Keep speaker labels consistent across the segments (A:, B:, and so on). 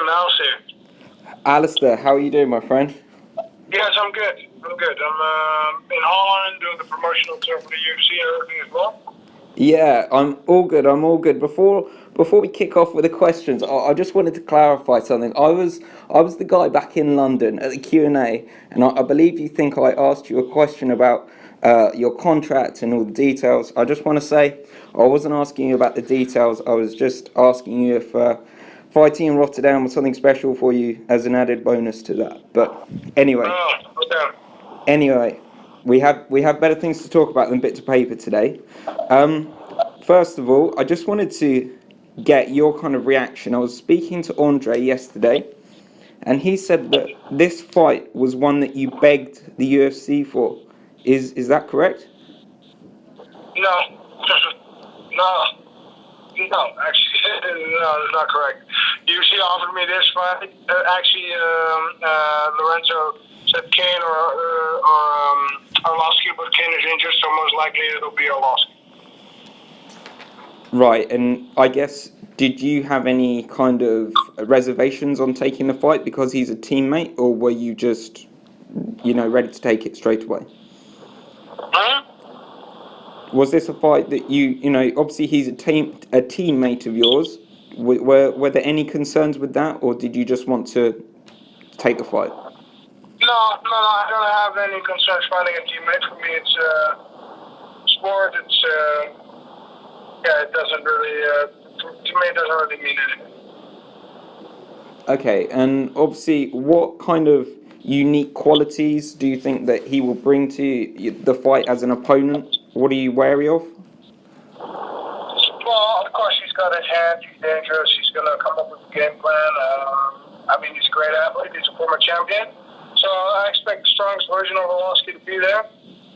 A: Alistair.
B: Alistair, how are you doing, my friend?
A: Yes, I'm good. I'm in Holland doing the promotional tour for the UFC and everything as well.
B: Yeah, I'm all good. Before we kick off with the questions, I just wanted to clarify something. I was the guy back in London at the Q&A, and I believe you think I asked you a question about your contract and all the details. I just want to say I wasn't asking you about the details. I was just asking you if fighting in Rotterdam was something special for you as an added bonus to that. But anyway.
A: Oh, okay.
B: Anyway, we have better things to talk about than bits of paper today. First of all, I just wanted to get your kind of reaction. I was speaking to Andrei yesterday, and he said that this fight was one that you begged the UFC for. Is that correct?
A: No. no. No, actually, no, that's not correct. UFC offered me this fight. Lorenzo said Kane or Arlovski, but Kane is injured, so most likely it'll be Arlovski.
B: Right, and I guess, did you have any kind of reservations on taking the fight because he's a teammate, or were you just, ready to take it straight away?
A: Hmm?
B: Was this a fight that obviously he's a teammate of yours. Were there any concerns with that, or did you just want to take the fight?
A: No, I don't have any concerns finding a teammate. For me, it's sport. It's it doesn't really to me it doesn't really mean anything.
B: Okay, and obviously, what kind of unique qualities do you think that he will bring to the fight as an opponent? What are you wary of?
A: Well, of course, he's got his hands. He's dangerous. He's going to come up with a game plan. He's a great athlete. He's a former champion. So I expect the strongest version of Arlovski to be there.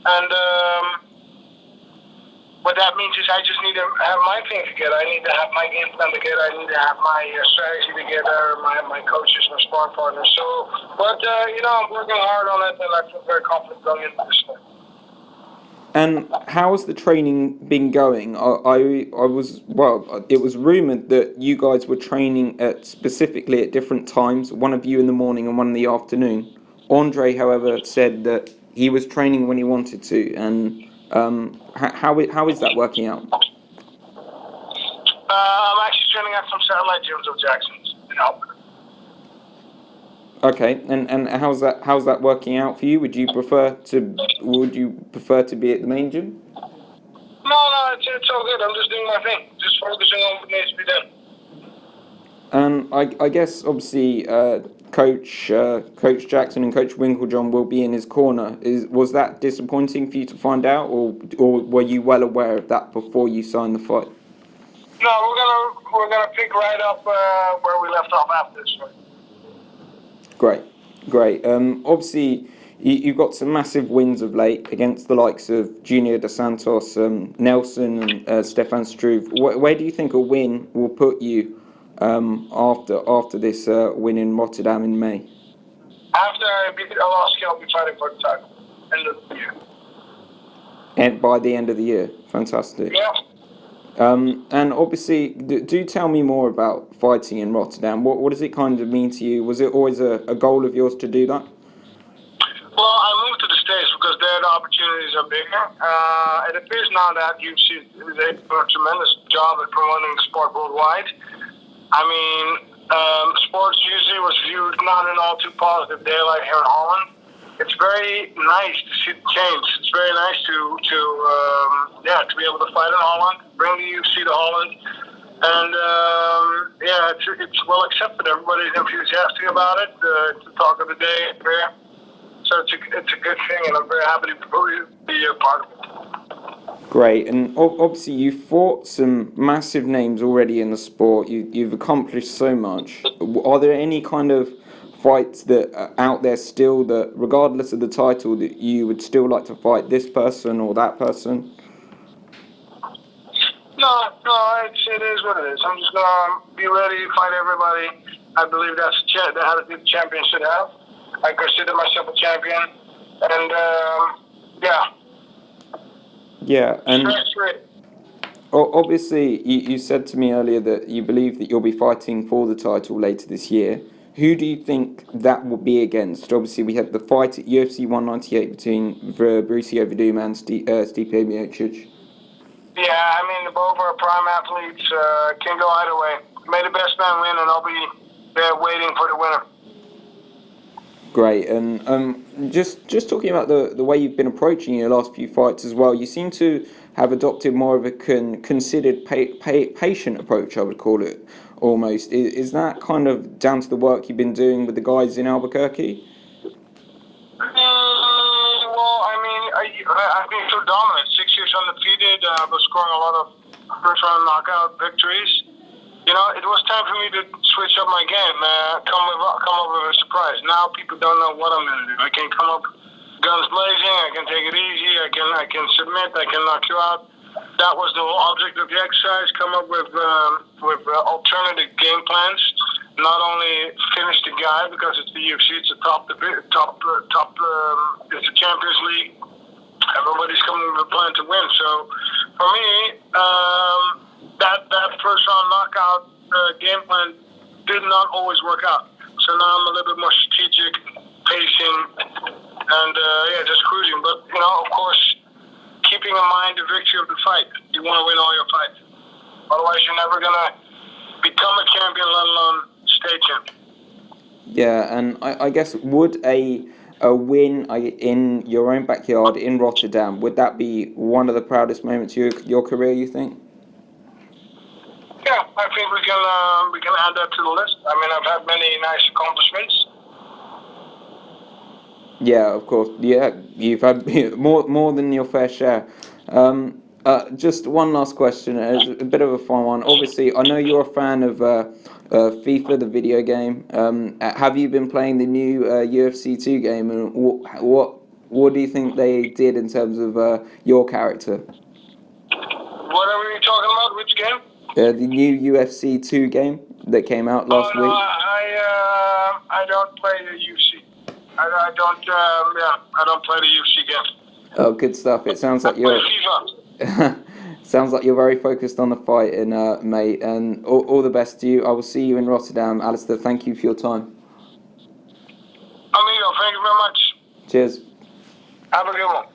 A: And what that means is I just need to have my thing together. I need to have my game plan together. I need to have my strategy together, my coaches, my sparring partners. So, but, I'm working hard on it, and I feel very confident going into this fight.
B: And how has the training been going? It was rumoured that you guys were training specifically at different times, one of you in the morning and one in the afternoon. Andrei, however, said that he was training when he wanted to, and how is that working out?
A: I'm actually training at some satellite gyms of Jackson's in Albany.
B: Okay, and how's that working out for you? Would you prefer to be at the main gym?
A: No, it's all good. I'm just doing my thing, just focusing on what needs to be done.
B: I guess obviously Coach Jackson and Coach Winklejohn will be in his corner. Was that disappointing for you to find out, or were you well aware of that before you signed the fight?
A: No, we're gonna pick right up where we left off after this fight.
B: Great. Obviously, you've got some massive wins of late against the likes of Junior Dos Santos, Nelson, and Stefan Struve. Where do you think a win will put you after this win in Rotterdam in May?
A: After I beat Arlovski, I'll be fighting for the title end of the year.
B: And by the end of the year, fantastic.
A: Yeah.
B: And obviously, do tell me more about fighting in Rotterdam. What does it kind of mean to you? Was it always a goal of yours to do that?
A: Well, I moved to the States because there the opportunities are bigger. It appears now that UFC is able to do a tremendous job at promoting the sport worldwide. Sports usually was viewed not in all too positive daylight here in Holland. It's very nice to see the change. It's very nice to be able to fight in Holland, bring the UFC to Holland, and it's well accepted. Everybody's enthusiastic about it. It's the talk of the day here, so it's a good thing, and I'm very happy to be a part of it.
B: Great, and obviously you fought some massive names already in the sport. You've accomplished so much. Are there any kind of fights that are out there still that, regardless of the title, that you would still like to fight this person or that person?
A: No, it is what it is. I'm just gonna be ready to fight everybody. I believe that's the attitude the champion should have. I consider myself a champion, and
B: Yeah, and Obviously, you said to me earlier that you believe that you'll be fighting for the title later this year. Who do you think that will be against? Obviously, we had the fight at UFC 198 between Bruce Overeem and Stipe Miocic.
A: Yeah, I mean, both are prime athletes. Can go either way. May the best man win, and I'll be there waiting for the winner.
B: Great, and just talking about the way you've been approaching your last few fights as well, you seem to have adopted more of a considered, patient approach, I would call it, almost. Is that kind of down to the work you've been doing with the guys in Albuquerque?
A: Well, I mean, I've been so dominant. 6 years undefeated. I was scoring a lot of first-round knockout victories. You know, it was time for me to switch up my game. Come up with a surprise. Now people don't know what I'm going to do. I can come up guns blazing. I can take it easy. I can submit. I can knock you out. That was the whole object of the exercise. Come up with alternative game plans. Not only finish the guy because it's the UFC. It's the top. It's the Champions League. Everybody's coming with a plan to win. So for me, that first round knockout game plan did not always work out. So now I'm a little bit more strategic, pacing, and just cruising. But you know, of course, keeping in mind the victory of the fight. You want to win all your fights. Otherwise, you're never gonna become a champion, let alone stay champion.
B: Yeah, and I guess would a win in your own backyard in Rotterdam, would that be one of the proudest moments of your career, you think?
A: Yeah, I think we can add that to the list. I mean, I've had many nice accomplishments.
B: Yeah, of course. Yeah, you've had more than your fair share. Just one last question, it's a bit of a fun one. Obviously, I know you're a fan of FIFA, the video game. Have you been playing the new UFC 2 game, and what do you think they did in terms of your character?
A: What are we talking about? Which game?
B: The new UFC 2 game that came out last week.
A: I don't play the UFC. I don't play the UFC game.
B: Oh, good stuff. It sounds like you're.
A: FIFA.
B: Sounds like you're very focused on the fight, mate. And all the best to you. I will see you in Rotterdam, Alistair. Thank you for your time.
A: Amigo, thank you very much.
B: Cheers.
A: Have a good one.